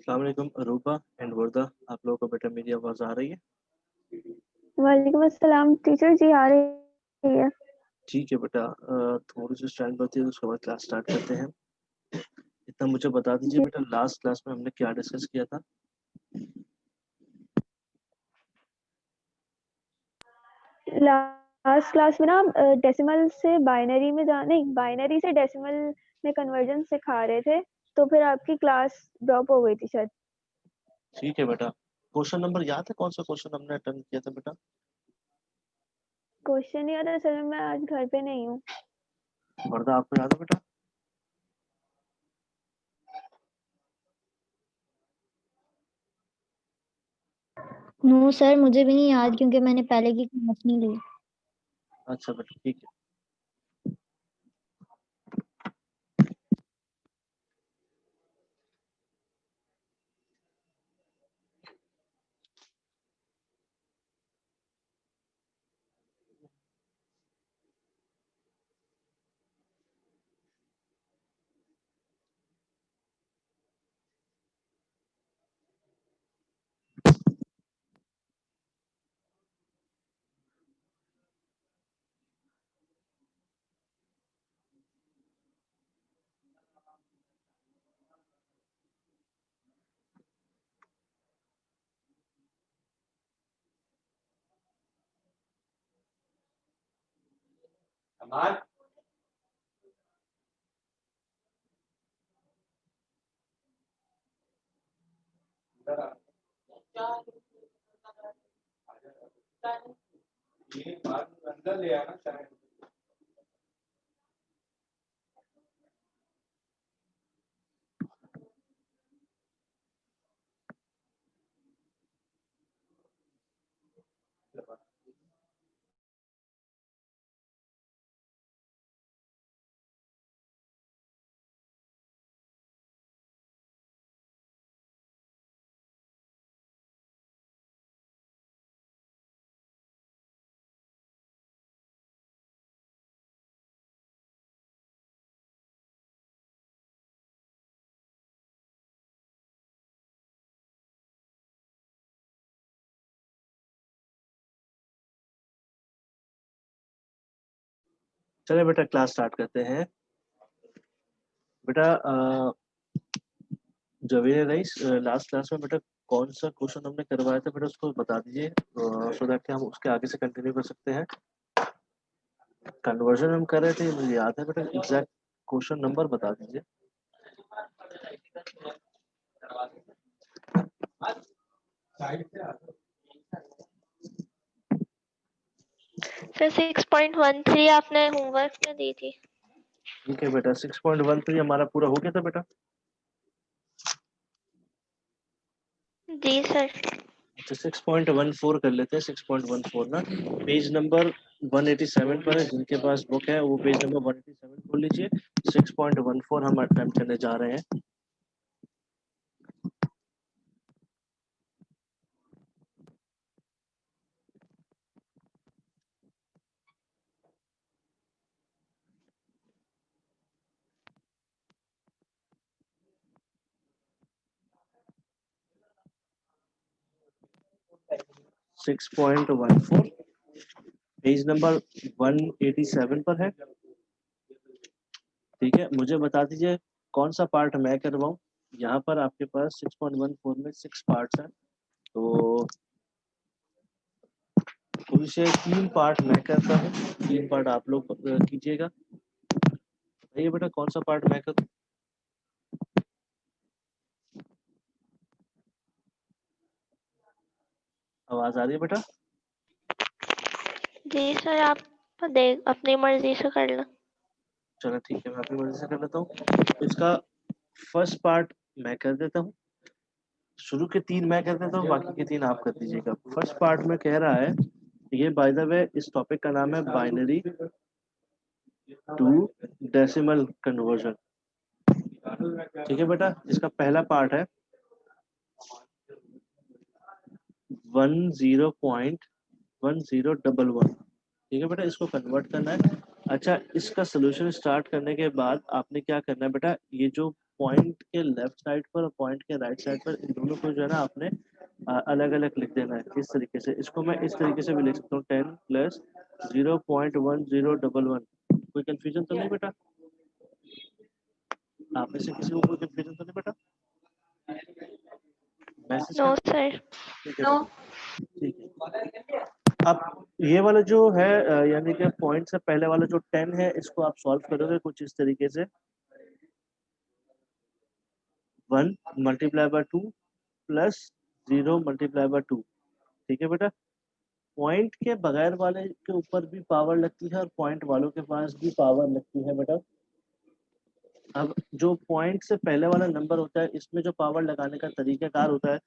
अस्सलाम वालेकुम Aruba and वर्दा, आप लोगों को बेटा मेरी आवाज़ आ रही है? वालेकुम अस्सलाम टीचर जी, आ रही है। ठीक है बेटा, थोड़ी सी स्टाइल बढ़ती है तो उसके बाद क्लास स्टार्ट करते हैं। इतना मुझे बता दीजिए जी, बेटा, लास्ट क्लास में हमने क्या डिस्कस किया था? लास्ट क्लास में ना डेसिमल से बाइनरी में नहीं, बाइनरी से डेसिमल में कन्वर्जन सिखा रहे थे, तो फिर आपकी क्लास ड्रॉप हो गई थी शायद। ठीक है बेटा, क्वेश्चन नंबर याद है? कौन सा क्वेश्चन हमने अटेम्प्ट किया था बेटा? क्वेश्चन याद है, असल में मैं आज घर पे नहीं हूँ। वर्दा, आपको याद है बेटा? नो सर, मुझे भी नहीं याद क्योंकि मैंने पहले की क्लास नहीं ली। अच्छा बेटा, ठीक है। चलिए बेटा, क्लास स्टार्ट करते हैं। बेटा जवेद राइस, लास्ट क्लास में बेटा कौन सा क्वेश्चन हमने करवाया था बेटा, उसको बता दीजिए सो दैट कि हम उसके आगे से कंटिन्यू कर सकते हैं। कन्वर्जन हम कर रहे थे, मुझे याद है बेटा, एग्जैक्ट क्वेश्चन नंबर बता दीजिए। सर 6.13 आपने होमवर्क में दी थी। ठीक है बेटा, 6.13 हमारा पूरा हो गया था बेटा। जी सर। अच्छा, 6.14 कर लेते हैं। 6.14 ना, पेज नंबर 187 पर है। जिनके पास बुक है वो पेज नंबर 187 खोल लीजिए। 6.14 हम अटेम्प्ट करने जा रहे हैं। 6.14 पेज नंबर 187 पर है। ठीक है, मुझे बता दीजिए कौन सा पार्ट मैं करवाऊं। यहाँ पर आपके पास 6.14 में 6 पार्ट्स हैं, तो कोई से 3 पार्ट मैं करता हूँ, 3 पार्ट आप लोग कीजिएगा। बताइए बेटा, कौन सा पार्ट मैं करूँ? आवाज आ रही है बेटा? जी सर, आप देख अपनी मर्जी से कर लो। चलो ठीक है, मैं अपनी मर्जी से कर लेता हूँ। इसका फर्स्ट पार्ट मैं कर देता हूँ, शुरू के 3 मैं कर देता हूँ, बाकी के 3 आप कर दीजिएगा। फर्स्ट पार्ट में कह रहा है, ये बाय द वे इस टॉपिक का नाम है बाइनरी टू डेसिमल कन्वर्जन। ठीक है बेटा, इसका पहला पार्ट है 10.1011। ठीक है बेटा, इसको कन्वर्ट करना है। अच्छा, इसका सोल्यूशन स्टार्ट करने के बाद आपने क्या करना है बेटा, ये जो पॉइंट के लेफ्ट साइड पर और पॉइंट के राइट साइड पर, इन दोनों को जो है ना आपने अलग अलग लिख देना है इस तरीके से। इसको मैं इस तरीके से भी लिख सकता हूँ 10 प्लस 0.1011। कोई कंफ्यूजन तो नहीं बेटा? आप में से किसी को कोई कंफ्यूजन तो नहीं बेटा? मैसेज नो कर, सर। ठीक है बेटा, ठीक है। अब ये वाला जो है यानी कि पॉइंट से पहले वाला जो 10 है, इसको आप सॉल्व करोगे कुछ इस तरीके से, 1 multiply by 2 plus 0 multiply by 2। ठीक है बेटा, पॉइंट के बगैर वाले के ऊपर भी पावर लगती है और पॉइंट वालों के पास भी पावर लगती है बेटा। अब जो पॉइंट से पहले वाला नंबर होता है, इसमें जो पावर लगाने का तरीकाकार होता है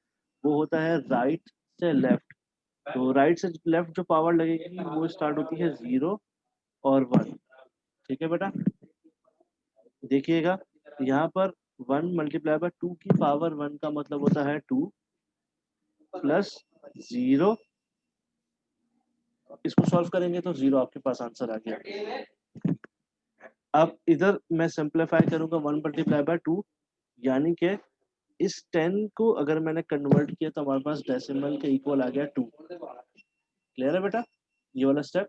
वो होता है राइट से लेफ्ट। तो राइट से लेफ्ट जो पावर लगेगी वो स्टार्ट होती है 0 और 1। ठीक है बेटा, देखिएगा यहाँ पर 1 मल्टीप्लाई बाय 2 की पावर 1 का मतलब होता है 2 प्लस 0। इसको सॉल्व करेंगे तो 0 आपके पास आंसर आ गया। अब इधर मैं सिंप्लीफाई करूंगा 1 मल्टीप्लाई बाय 2, यानी कि इस 10 को अगर मैंने कन्वर्ट किया तो हमारे पास डेसिमल के इक्वल आ गया 2। क्लियर है बेटा ये वाला स्टेप?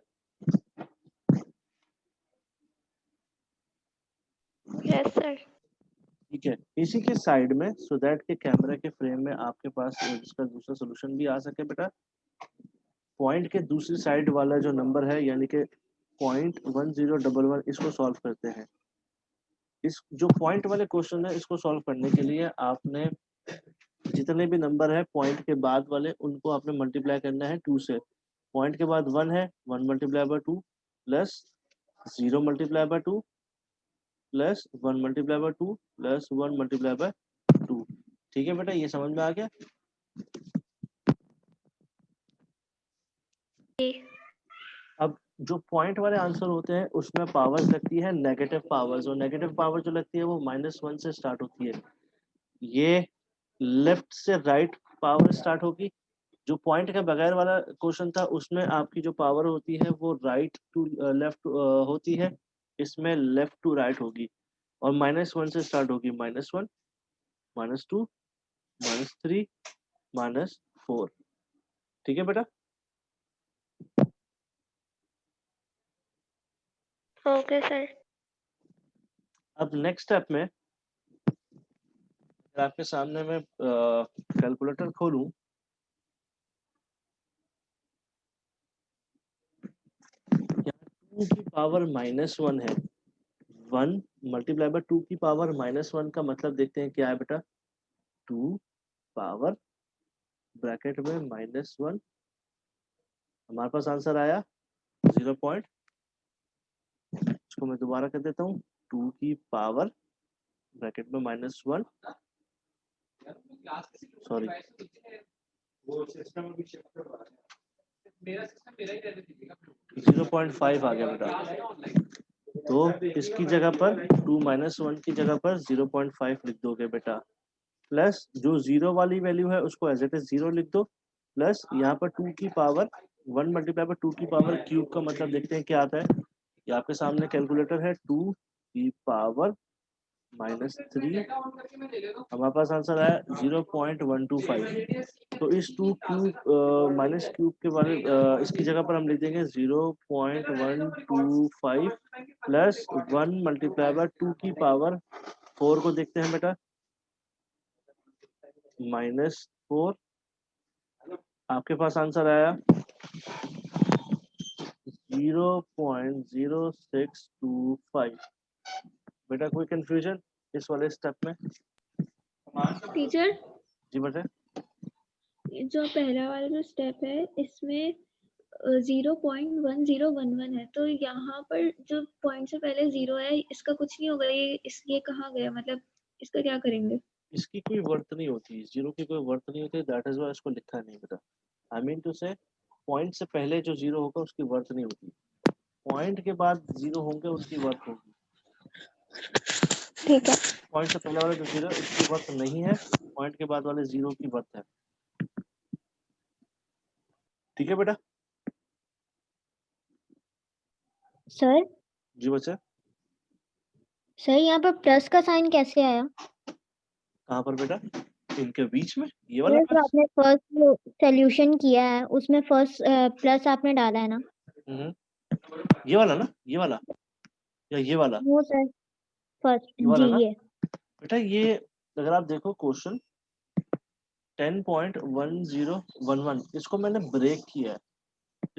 Yes sir. ठीक है, इसी के साइड में सो दैट के कैमरा के फ्रेम में आपके पास इसका दूसरा सोल्यूशन भी आ सके बेटा, पॉइंट के दूसरी साइड वाला जो नंबर है यानी कि 0.1011, इसको सॉल्व करते हैं। इस जो पॉइंट वाले क्वेश्चन है इसको सॉल्व करने के लिए आपने जितने भी नंबर है पॉइंट के बाद वाले उनको आपने मल्टीप्लाई करना है 2 से। पॉइंट के बाद 1 है, 1 multiply by 2 plus 0 multiply by 2 plus 1 multiply by 2 plus 1 multiply by 2। ठीक है बेटा, ये समझ में आ गया? अब जो पॉइंट वाले आंसर होते हैं उसमें पावर्स लगती है नेगेटिव पावर्स, और नेगेटिव पावर जो लगती है वो -1 से स्टार्ट होती है। ये लेफ्ट से राइट पावर स्टार्ट होगी। जो पॉइंट के बगैर वाला क्वेश्चन था उसमें आपकी जो पावर होती है वो राइट टू लेफ्ट होती है, इसमें लेफ्ट टू राइट होगी और -1 से स्टार्ट होगी। -1, -2, -3, -4। ठीक है बेटा? Okay sir. अब नेक्स्ट स्टेप में अगर आपके सामने मैं कैलकुलेटर खोलूं, यहाँ 2 की पावर -1 है। 1 मल्टीप्लाई बाय 2 की पावर -1 का मतलब देखते हैं क्या है बेटा, 2 पावर ब्रैकेट में -1। हमारे पास आंसर आया 0. इसको मैं दोबारा कर देता हूँ, 2 की पावर ब्रैकेट में -1, सॉरी 0.5 आ गया बेटा। तो इसकी जगह पर 2 -1 की जगह पर 0.5 लिख दोगे बेटा, प्लस जो 0 वाली वैल्यू है उसको एज इट इज 0 लिख दो, प्लस यहाँ पर 2 की पावर 1 मल्टीप्लाई बाय 2 की पावर क्यूब का मतलब देखते हैं क्या आता है। ये आपके सामने कैलकुलेटर है, 2 की पावर -3, हमारे पास आंसर आया 0.125। तो इस 2 क्यूब माइनस क्यूब के बारे इसकी जगह पर हम लिख देंगे 0.125 प्लस 1 मल्टीप्लाई बाय 2 की पावर 4 को देखते हैं बेटा, -4। आपके पास आंसर आया 0.0625। बेटा कोई कंफ्यूजन इस वाले स्टेप में? टीचर जी बेटा, जो पहला वाला जो स्टेप है इसमें 0.1011 है, तो यहाँ पर जो पॉइंट से पहले 0 है इसका कुछ नहीं होगा, ये कहाँ गया, मतलब इसका क्या करेंगे? इसकी कोई वर्थ नहीं होती, 0 की कोई वर्थ नहीं होती, दैट इज वाई इसको लिखा नहीं बेटा। आई मीन टू से पॉइंट से पहले जो 0 होगा उसकी वर्थ नहीं होती, पॉइंट के बाद 0 होंगे उसकी वर्थ होगी। ठीक है। पॉइंट से पहले वाले जो 0 है उसकी वर्थ नहीं है, पॉइंट के बाद वाले 0 की वर्थ है। ठीक है बेटा? सर जी बच्चे, सर यहाँ पर प्लस का साइन कैसे आया? कहाँ पर बेटा? इनके बीच में ये वाला सर जो प्लस। आपने फर्स्ट सॉल्यूशन किया है उसमें फर्स्ट प्लस आपने डाला है ना? ये वाला ना, ये वाला या ये वाला? वो सर फर्स्ट ये वाला जी ना ये। बेटा। ये अगर आप देखो क्वेश्चन 10.1011, इसको मैंने ब्रेक किया है,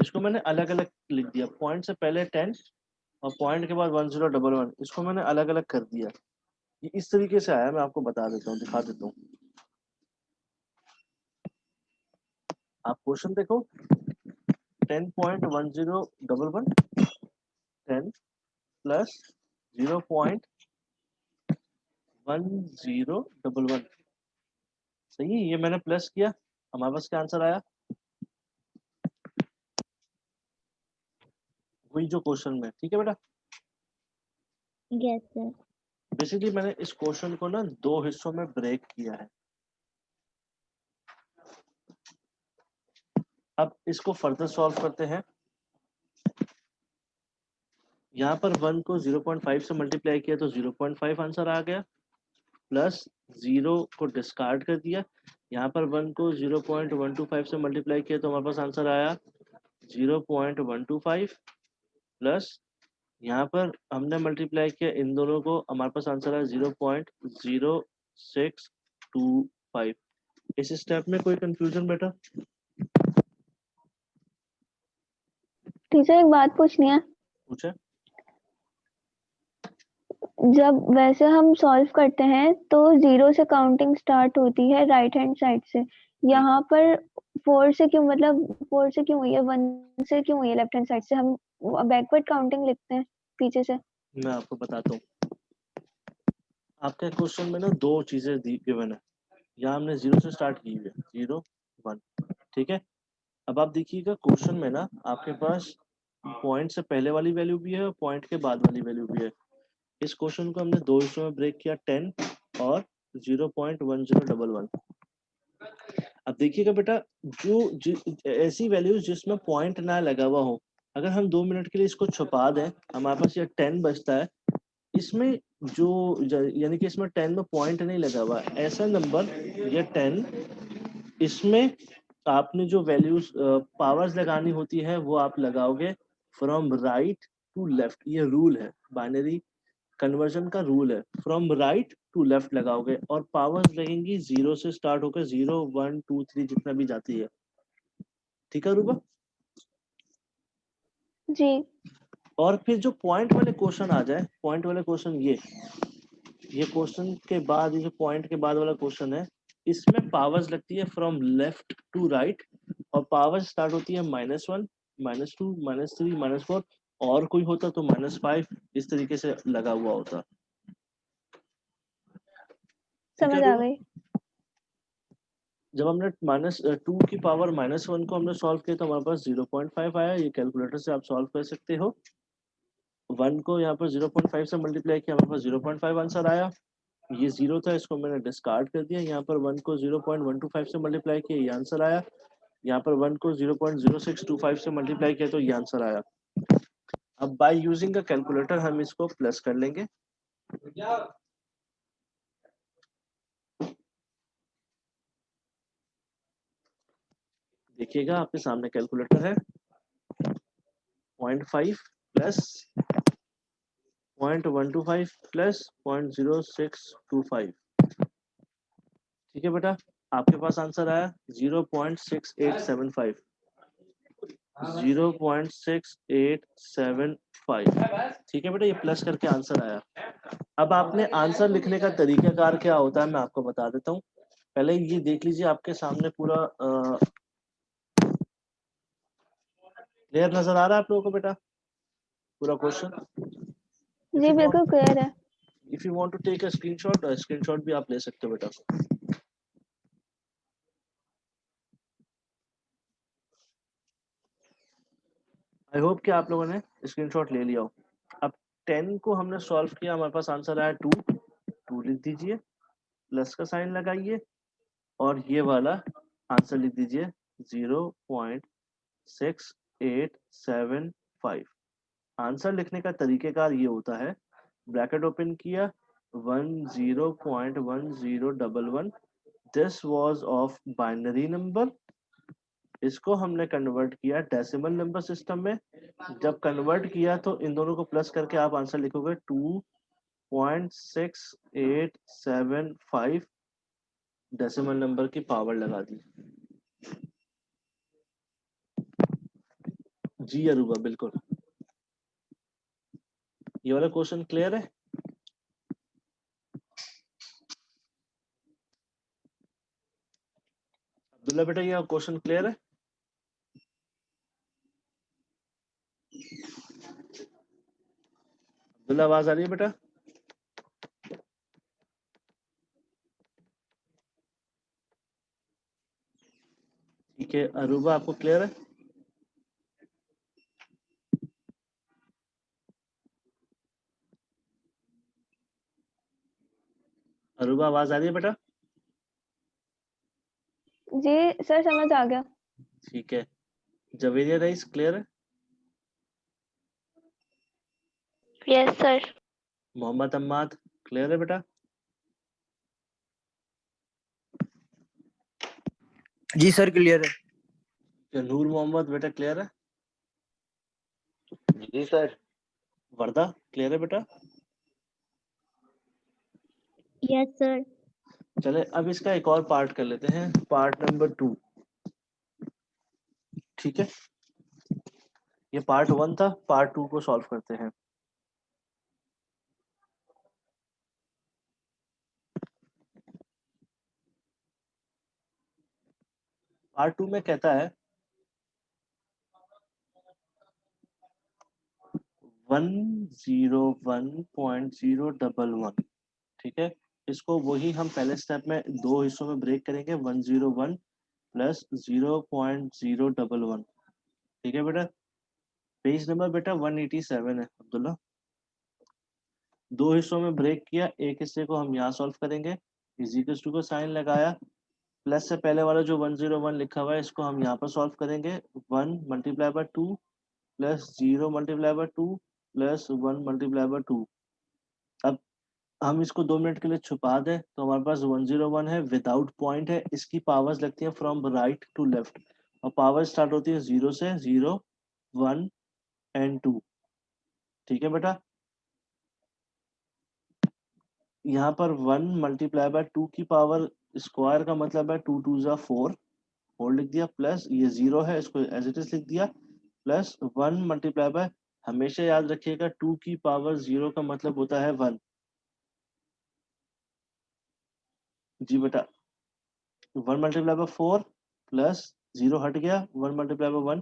इसको मैंने अलग अलग लिख दिया। पॉइंट से पहले 10 और पॉइंट के बाद 1011, इसको मैंने अलग अलग कर दिया। ये इस तरीके से आया, मैं आपको बता देता हूँ, दिखा देता हूँ। आप क्वेश्चन देखो 10.1011, 10 प्लस 0.1011, सही है। ये मैंने प्लस किया, हमारे पास क्या आंसर आया? वही जो क्वेश्चन में, ठीक है बेटा। Yes sir. बेसिकली मैंने इस क्वेश्चन को ना दो हिस्सों में ब्रेक किया है। अब इसको फर्दर सॉल्व करते हैं। यहाँ पर 1 को 0.5 से मल्टीप्लाई किया तो 0.5 आंसर आ गया, प्लस 0 को डिस्कार्ड कर दिया। यहाँ पर 1 को 0.125 से मल्टीप्लाई किया तो हमारे पास आंसर आया 0.125, प्लस यहाँ पर हमने मल्टीप्लाई किया इन दोनों को, हमारे पास आंसर आया 0.0625। इस स्टेप में कोई कंफ्यूजन बेटा? टीचर एक बात पूछनी है। पूछे। जब वैसे हम सॉल्व करते हैं तो 0 से काउंटिंग स्टार्ट होती है राइट हैंड साइड से, यहाँ पर 4 से क्यों, मतलब 4 से क्यों हुई है, 1 से क्यों हुई है लेफ्ट हैंड साइड से? हम बैकवर्ड काउंटिंग लिखते हैं पीछे से। मैं आपको बताता हूँ। आपके क्वेश्चन में ना दो चीजें गिवन है। यहाँ हमने 0 से स्टार्ट की हुई है, 0 1, ठीक है। अब आप देखिएगा क्वेश्चन में ना आपके पास पॉइंट से पहले वाली वैल्यू भी है और पॉइंट के बाद वाली वैल्यू भी है। इस क्वेश्चन को हमने दो हिस्सों में ब्रेक किया, 10 और 0.1011। अब देखिएगा बेटा, ऐसी वैल्यूज जिसमें पॉइंट ना लगा हुआ हो, अगर हम 2 मिनट के लिए इसको छुपा दें, हमारे पास ये 10 बचता है। इसमें यानी कि इसमें 10 में पॉइंट नहीं लगा हुआ, ऐसा नंबर ये 10, इसमें आपने जो वैल्यूज पावर्स लगानी होती है वो आप लगाओगे फ्रॉम राइट टू लेफ्ट। ये रूल है, बाइनरी कन्वर्जन का रूल है, फ्रॉम राइट टू लेफ्ट लगाओगे और पावर्स लगेंगी 0 से स्टार्ट होकर 0 1 2 3 जितना भी जाती है। ठीक है रूबा? जी। और फिर जो पॉइंट वाले क्वेश्चन आ जाए, पॉइंट वाले क्वेश्चन ये क्वेश्चन के बाद, ये जो पॉइंट के बाद वाला क्वेश्चन है, इसमें पावर्स लगती है फ्रॉम लेफ्ट टू राइट और पावर स्टार्ट होती है -1 -2 -3 -4, और कोई होता तो -5, इस तरीके से लगा हुआ होता। समझ आ गई। जब हमने -2 की पावर -1 को हमने सॉल्व किया तो हमारे पास 0.5 आया। ये कैलकुलेटर से आप सॉल्व कर सकते हो। 1 को यहाँ पर 0.5 से मल्टीप्लाई किया, हमारे पास 0.5 आंसर आया। ये 0 था, इसको मैंने डिस्कार्ड कर दिया। यहाँ पर 1 को 0.125 से मल्टीप्लाई किया, ये आंसर आया। यहाँ पर 1 को 0.0625 से मल्टीप्लाई किया तो ये आंसर आया। अब बाय यूजिंग अ कैलकुलेटर हम इसको प्लस कर लेंगे। देखिएगा आपके सामने कैलकुलेटर है, 0.5 प्लस 0.125 प्लस 0.0625। ठीक है बेटा, आपके पास आंसर आया 0.6875, 0.6875। ठीक है बेटा, ये प्लस करके आंसर आया। अब आपने आंसर लिखने का तरीकाकार क्या होता है मैं आपको बता देता हूँ। पहले ये देख लीजिए, आपके सामने पूरा क्लियर नजर आ रहा है आप लोगों को बेटा, पूरा क्वेश्चन? जी बिल्कुल क्लियर है। If you want to take a screenshot भी आप ले सकते हो बेटा। आई होप कि आप लोगों ने स्क्रीनशॉट ले लिया हो। अब 10 को हमने सॉल्व किया, हमारे पास आंसर आया 2 लिख दीजिए, प्लस का साइन लगाइए और ये वाला आंसर लिख दीजिए 0.6875। आंसर लिखने का तरीकेकार ये होता है, ब्रैकेट ओपन किया 10.1011, this was of binary number, इसको हमने कन्वर्ट किया डेसिमल नंबर सिस्टम में। जब कन्वर्ट किया तो इन दोनों को प्लस करके आप आंसर लिखोगे 2.6875, डेसिमल नंबर की पावर लगा दी। जी अरूबा, बिल्कुल। ये वाला क्वेश्चन क्लियर है? अब्दुल्ला बेटा, ये क्वेश्चन क्लियर है? अब्दुल्ला, आवाज आ रही है बेटा? ठीक है, अरूबा आपको क्लियर है? अरूबा, आवाज आ रही है बेटा? जी सर, समझ आ गया। ठीक है, जवेरिया रईस क्लियर है? Yes sir. Mohammad Ammad clear है बेटा? जी सर, क्लियर है। क्या नूर मोहम्मद बेटा क्लियर है? जी सर। वर्दा क्लियर है बेटा? Yes sir. चले अब इसका एक और पार्ट कर लेते हैं, पार्ट नंबर 2। ठीक है, ये पार्ट 1 था, पार्ट 2 को सॉल्व करते हैं। पार्ट 2 में कहता है 101.011। ठीक है, इसको वही हम पहले स्टेप में दो हिस्सों में ब्रेक करेंगे, 101 प्लस 0.011। ठीक है बेटा, पेज नंबर बेटा 187 है अब्दुल्ला। दो हिस्सों में ब्रेक किया, एक हिस्से को हम यहाँ सॉल्व करेंगे, इक्वल्स टू को साइन लगाया, प्लस से पहले वाला जो 101 लिखा हुआ है इसको हम यहाँ पर सॉल्व करेंगे, 1 multiply by 2 plus 0 multiply by 2 plus 1 multiply by 2। अब हम इसको 2 मिनट के लिए छुपा दें तो हमारे पास 101 है, विदाउट पॉइंट है, इसकी पावर्स लगती है फ्रॉम राइट टू लेफ्ट, और पावर स्टार्ट होती है 0 से, 0 1 एंड 2। ठीक है बेटा, यहाँ पर 1 मल्टीप्लाई बाय 2 की पावर स्क्वायर का मतलब है 2 2 जा 4, और लिख दिया, प्लस ये 0 है, इसको एज इट इज लिख दिया, प्लस 1 मल्टीप्लाई बाय, हमेशा याद रखिएगा 2 की पावर 0 का मतलब होता है 1। जी बेटा, 1 मल्टीप्लाई बाय 4 प्लस 0 हट गया, 1 मल्टीप्लाई बाय 1,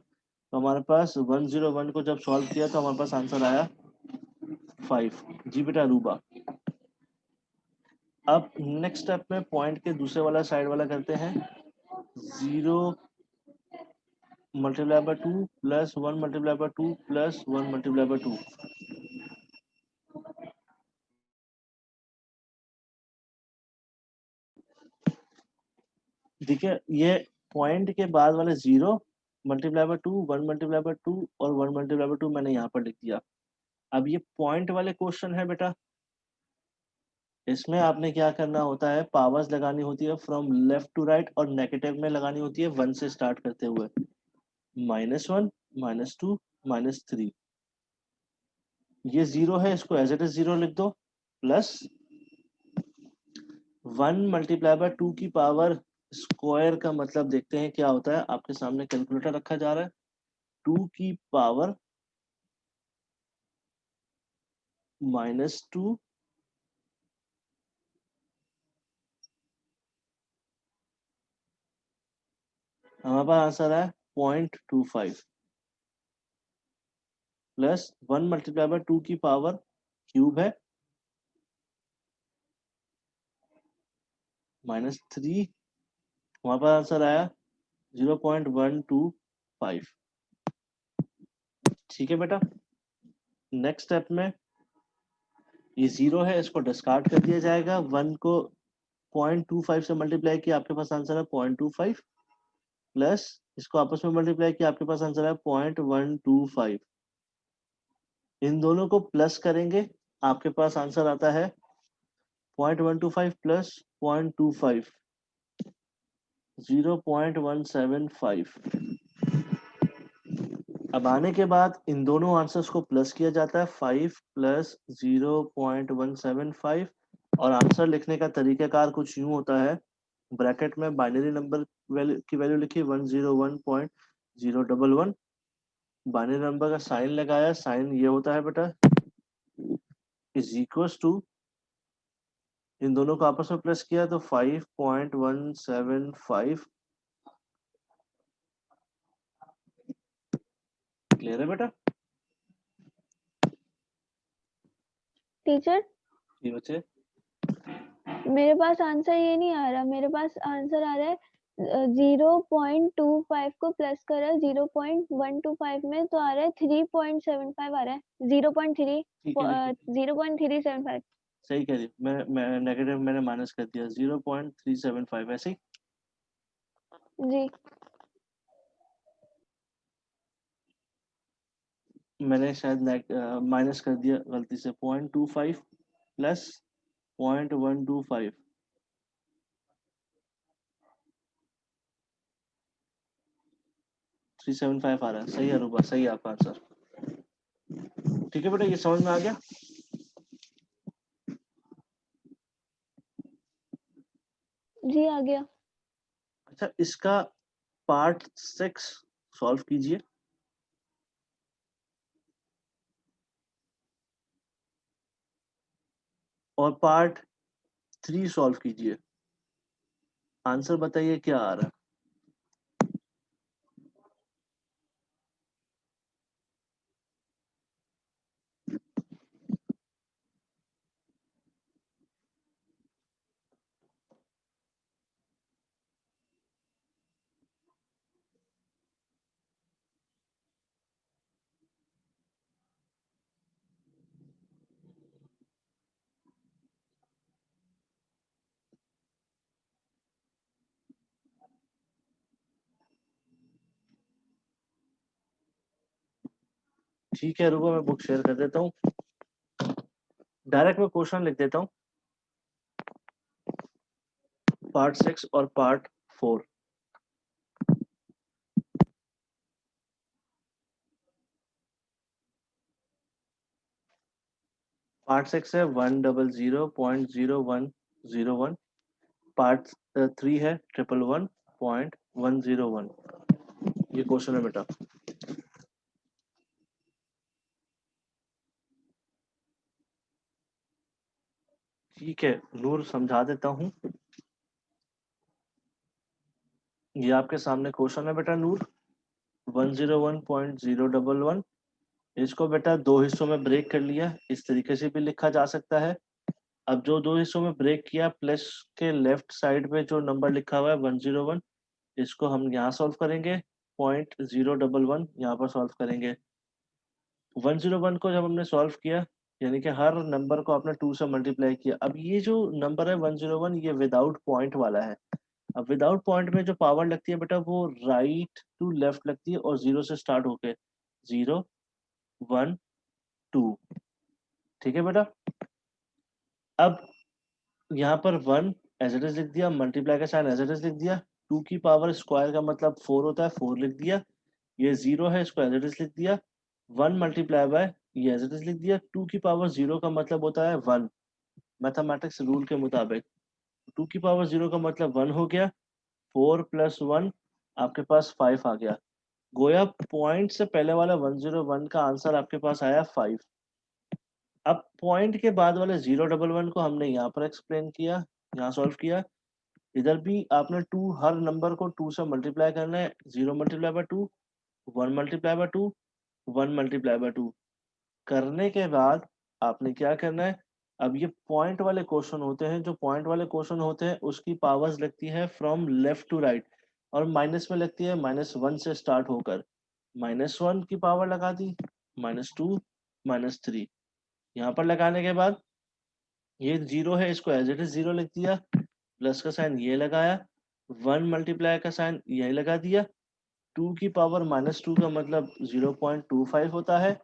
तो हमारे पास 101 को जब सॉल्व किया तो हमारे पास आंसर आया 5। जी बेटा रूबा। अब नेक्स्ट स्टेप में पॉइंट के दूसरे वाला साइड वाला करते हैं, 0 multiply by 2 plus 1 multiply by 2 plus 1 multiply by 2। देखिए, ये पॉइंट के बाद वाले 0 मल्टीप्लाई बाय 2, 1 मल्टीप्लाई बाय 2 और 1 मल्टीप्लाई बाय 2 मैंने यहाँ पर लिख दिया। अब ये पॉइंट वाले क्वेश्चन है बेटा, इसमें आपने क्या करना होता है, पावर्स लगानी होती है फ्रॉम लेफ्ट टू राइट, और नेगेटिव में लगानी होती है 1 से स्टार्ट करते हुए, -1 -2 -3। ये 0 है, इसको एज इट इज 0 लिख दो, प्लस 1 मल्टीप्लाई बाय 2 की पावर स्क्वायर का मतलब देखते हैं क्या होता है, आपके सामने कैलकुलेटर रखा जा रहा है, 2 की पावर -2 हमारे पास आंसर है 0.25, प्लस 1 मल्टीप्लाई बाय 2 की पावर क्यूब है -3, हमारे पास आंसर आया 0.125। ठीक है बेटा, नेक्स्ट स्टेप में ये 0 है, इसको डिस्कार्ड कर दिया जाएगा, 1 को 0.25 से मल्टीप्लाई किया, आपके पास आंसर है 0.25, प्लस इसको आपस में मल्टीप्लाई किया, आपके पास आंसर है 0.125। इन दोनों को प्लस करेंगे, आपके पास आंसर आता है 0.125 प्लस 0.25, 0.175। अब आने के बाद इन दोनों आंसर्स को प्लस किया जाता है, 5 प्लस 0.175, और आंसर लिखने का तरीकाकार कुछ यूं होता है, ब्रैकेट में बाइनरी नंबर की वैल्यू लिखी 101.011, बाइनरी नंबर का साइन लगाया, साइन ये होता है बेटा, इज इक्वल्स टू, इन दोनों को आपस में प्लस किया तो 5.175। क्लियर है बेटा? टीचर ये बच्चे मेरे पास आंसर ये नहीं आ रहा, मेरे पास आंसर आ रहा है 0.25 को प्लस करा 0.125 में तो आ रहा है 3.75 आ रहा है 0.3 ठीक है, 0.375। सही कह रही, मैं नेगेटिव मैंने माइनस कर दिया 0.375 ऐसे ही। जी मैंने शायद माइनस कर दिया गलती से, 0.25 प्लस 0.125, 375 आ रहा है। सही है रूपा, सही है आपका आंसर। ठीक है बेटा, ये समझ में आ गया? जी आ गया। अच्छा, इसका पार्ट 6 सॉल्व कीजिए। और पार्ट 3 सॉल्व कीजिए। आंसर बताइए क्या आ रहा है। ठीक है, रुको मैं बुक शेयर कर देता हूँ। डायरेक्ट मैं क्वेश्चन लिख देता हूँ, पार्ट 6 और पार्ट 4। पार्ट 6 है 100.0101, पार्ट 3 है 111.101। ये क्वेश्चन है बेटा। ठीक है, नूर समझा देता हूँ। ये आपके सामने क्वेश्चन है बेटा नूर, 101.011। इसको बेटा दो हिस्सों में ब्रेक कर लिया, इस तरीके से भी लिखा जा सकता है। अब जो दो हिस्सों में ब्रेक किया, प्लस के लेफ्ट साइड पे जो नंबर लिखा हुआ है 101, इसको हम यहाँ सॉल्व करेंगे, 0.011 यहाँ पर सॉल्व करेंगे। 101 को जब हमने सॉल्व किया, यानी कि हर नंबर को आपने 2 से मल्टीप्लाई किया। अब ये जो नंबर है 101, ये विदाउट पॉइंट वाला है। अब विदाउट पॉइंट में जो पावर लगती है बेटा, वो राइट टू लेफ्ट लगती है और 0 से स्टार्ट होके 0 1 2। ठीक है बेटा? अब यहाँ पर 1 एज इट इज लिख दिया, मल्टीप्लाई का साइन एज इट इज लिख दिया, 2 की पावर स्क्वायर का मतलब 4 होता है, 4 लिख दिया। ये 0 है, इसको एज इट इज लिख दिया। 1 मल्टीप्लाई बाय, ये एज इट इज लिख दिया। 2 की पावर 0 का मतलब होता है 1, मैथमेटिक्स रूल के मुताबिक। 2 की पावर 0 का मतलब 1 हो गया। 4 प्लस 1 आपके पास 5 आ गया। गोया पॉइंट से पहले वाला 101 का आंसर आपके पास आया 5। अब पॉइंट के बाद वाले 011 को हमने यहाँ पर एक्सप्लेन किया, यहाँ सॉल्व किया। इधर भी आपने 2, हर नंबर को 2 से मल्टीप्लाई करना है, 0 multiply by 2, 1 multiply by 2, 1 multiply by 2 करने के बाद आपने क्या करना है। अब ये पॉइंट वाले क्वेश्चन होते हैं, जो पॉइंट वाले क्वेश्चन होते हैं उसकी पावर्स लगती है फ्रॉम लेफ्ट टू राइट, और माइनस में लगती है -1 से स्टार्ट होकर। -1 की पावर लगा दी, -2, -3। यहाँ पर लगाने के बाद ये 0 है, इसको एज इट इज 0 लिख दिया, प्लस का साइन ये लगाया, 1 मल्टीप्लाई का साइन ये लगा दिया। 2 की पावर -2 का मतलब 0.25 होता है।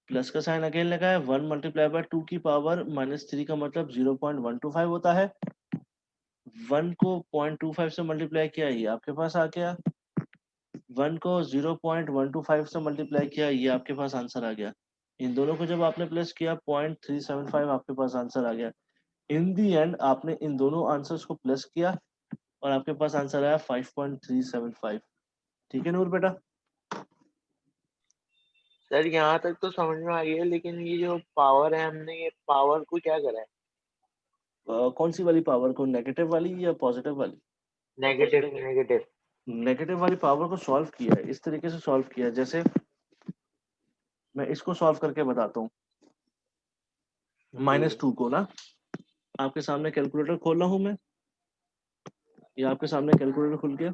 प्लस का साइन अगेन लगा है, 1 मल्टीप्लाई बाय 2 की पावर -3 का मतलब 0.125 होता है। 1 को 0.25 से मल्टीप्लाई किया, ये आपके पास आ गया। 1 को 0.125 से मल्टीप्लाई किया, ये आपके पास आंसर आ गया। इन दोनों को जब आपने प्लस किया 0.375 आपके पास आंसर आ गया। इन दी एंड आपने इन दोनों आंसर्स को प्लस किया और आपके पास आंसर आया 5.375। ठीक है नूर बेटा? सर यहाँ तक तो समझ में आ गया, लेकिन ये जो पावर है, हमने ये पावर को क्या करा है? कौन सी वाली पावर को, नेगेटिव वाली या पॉजिटिव वाली? Negative negative. नेगेटिव वाली पावर को सॉल्व किया है, इस तरीके से सॉल्व किया है, जैसे मैं इसको सॉल्व करके बताता हूँ। -2 को ना, आपके सामने कैलकुलेटर खोल रहा हूं मैं, ये आपके सामने कैलकुलेटर खुल गया।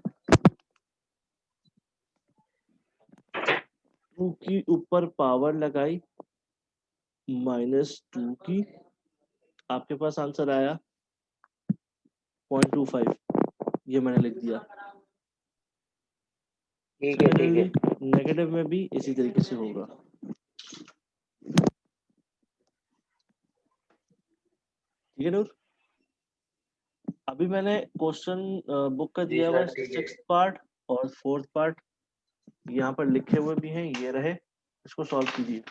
2 की ऊपर पावर लगाई, -2 की, आपके पास आंसर आया 0.25, ये मैंने लिख दिया। ठीक है ठीक है। नेगेटिव में भी इसी तरीके से होगा। ठीक है नूर? अभी मैंने क्वेश्चन बुक का जी दिया हुआ है, सर ठीक है। 6th पार्ट और 4th पार्ट यहाँ पर लिखे हुए भी हैं, ये रहे, इसको सॉल्व कीजिए।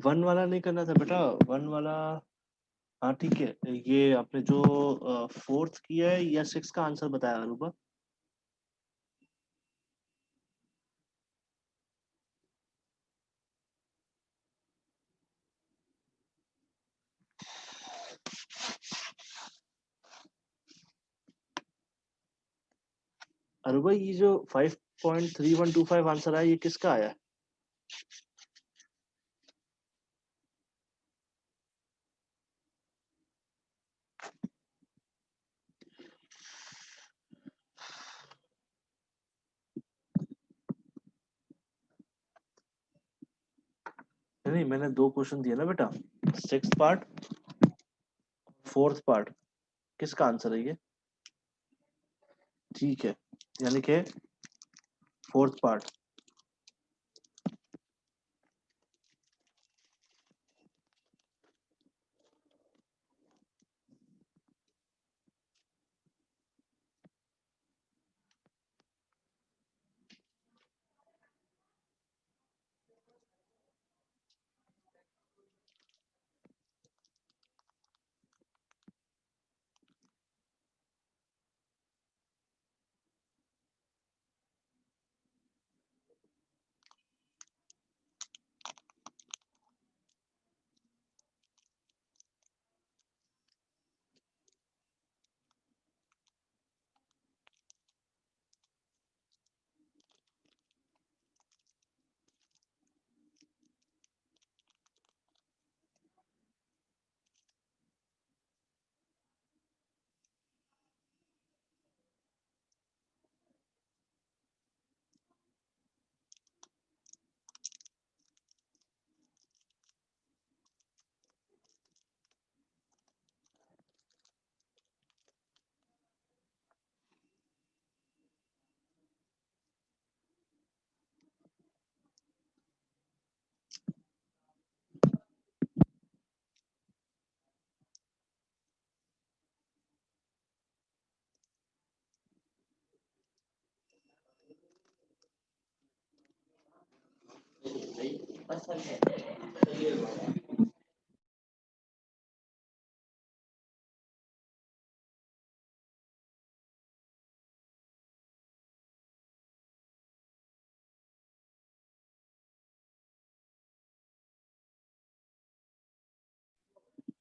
वन वाला नहीं करना था बेटा, वन वाला, हाँ ठीक है। ये आपने जो 4th किया है या 6th का आंसर बताया अरूबा? अरूबा ये जो 5.3125 आंसर आया, ये किसका आया? नहीं, मैंने 2 क्वेश्चन दिए ना बेटा, 6th पार्ट, 4th पार्ट, किसका आंसर है ये? ठीक है, यानी कि 4th पार्ट।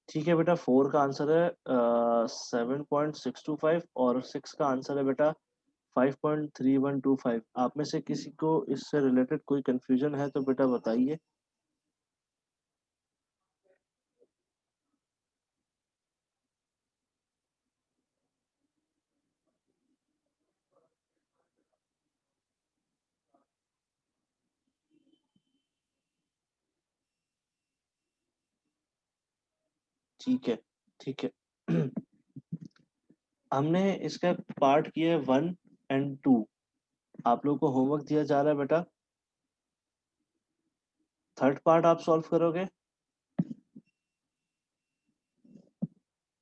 ठीक है बेटा, 4 का आंसर है 7.625 और 6 का आंसर है बेटा 5.3125। आप में से किसी को इससे रिलेटेड कोई कंफ्यूजन है तो बेटा बताइए। ठीक है, ठीक है। हमने इसका पार्ट किया है 1 एंड 2। आप लोगों को होमवर्क दिया जा रहा है बेटा, थर्ड पार्ट आप सॉल्व करोगे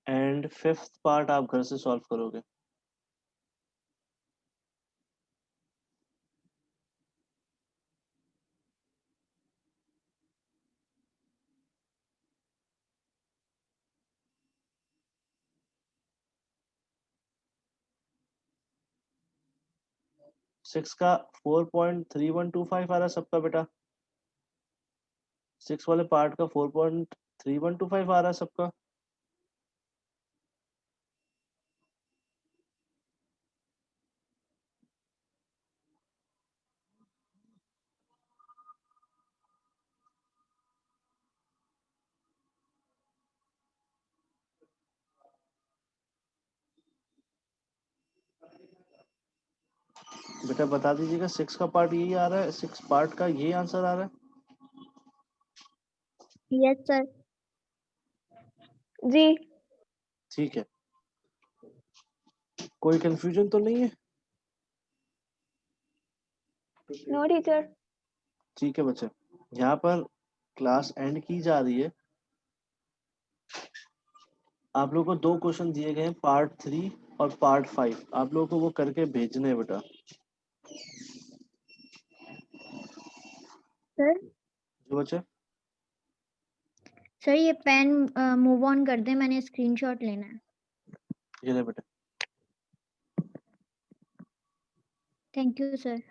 एंड फिफ्थ पार्ट आप घर से सॉल्व करोगे। सिक्स का 4.3125 आ रहा है सबका बेटा। 6 वाले पार्ट का 4.3125 आ रहा है सबका। बेटा बता दीजिएगा, 6 का पार्ट यही आ रहा है, 6 पार्ट का यही आंसर आ रहा है। Yes sir. जी। ठीक है, कोई कंफ्यूजन तो नहीं है? No teacher. ठीक है बच्चे, यहाँ पर क्लास एंड की जा रही है। आप लोगों को 2 क्वेश्चन दिए गए हैं, पार्ट 3 और पार्ट 5। आप लोगों को वो करके भेजने हैं बेटा। सर जो बच्चे सर ये पेन मूव ऑन कर दे, मैंने स्क्रीनशॉट लेना है। ये ले बेटा। Thank you sir.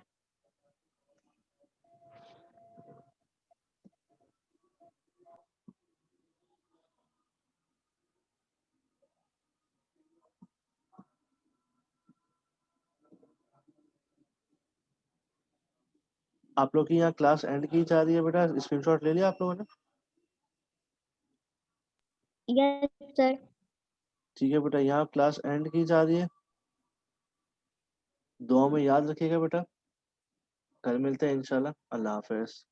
आप लोग की यहाँ क्लास एंड की जा रही है बेटा, स्क्रीनशॉट ले लिया आप लोगों ने? Yes sir. ठीक है बेटा, यहाँ क्लास एंड की जा रही है। दुआ में याद रखिएगा बेटा। कल मिलते हैं इंशाल्लाह। अल्लाह हाफिज।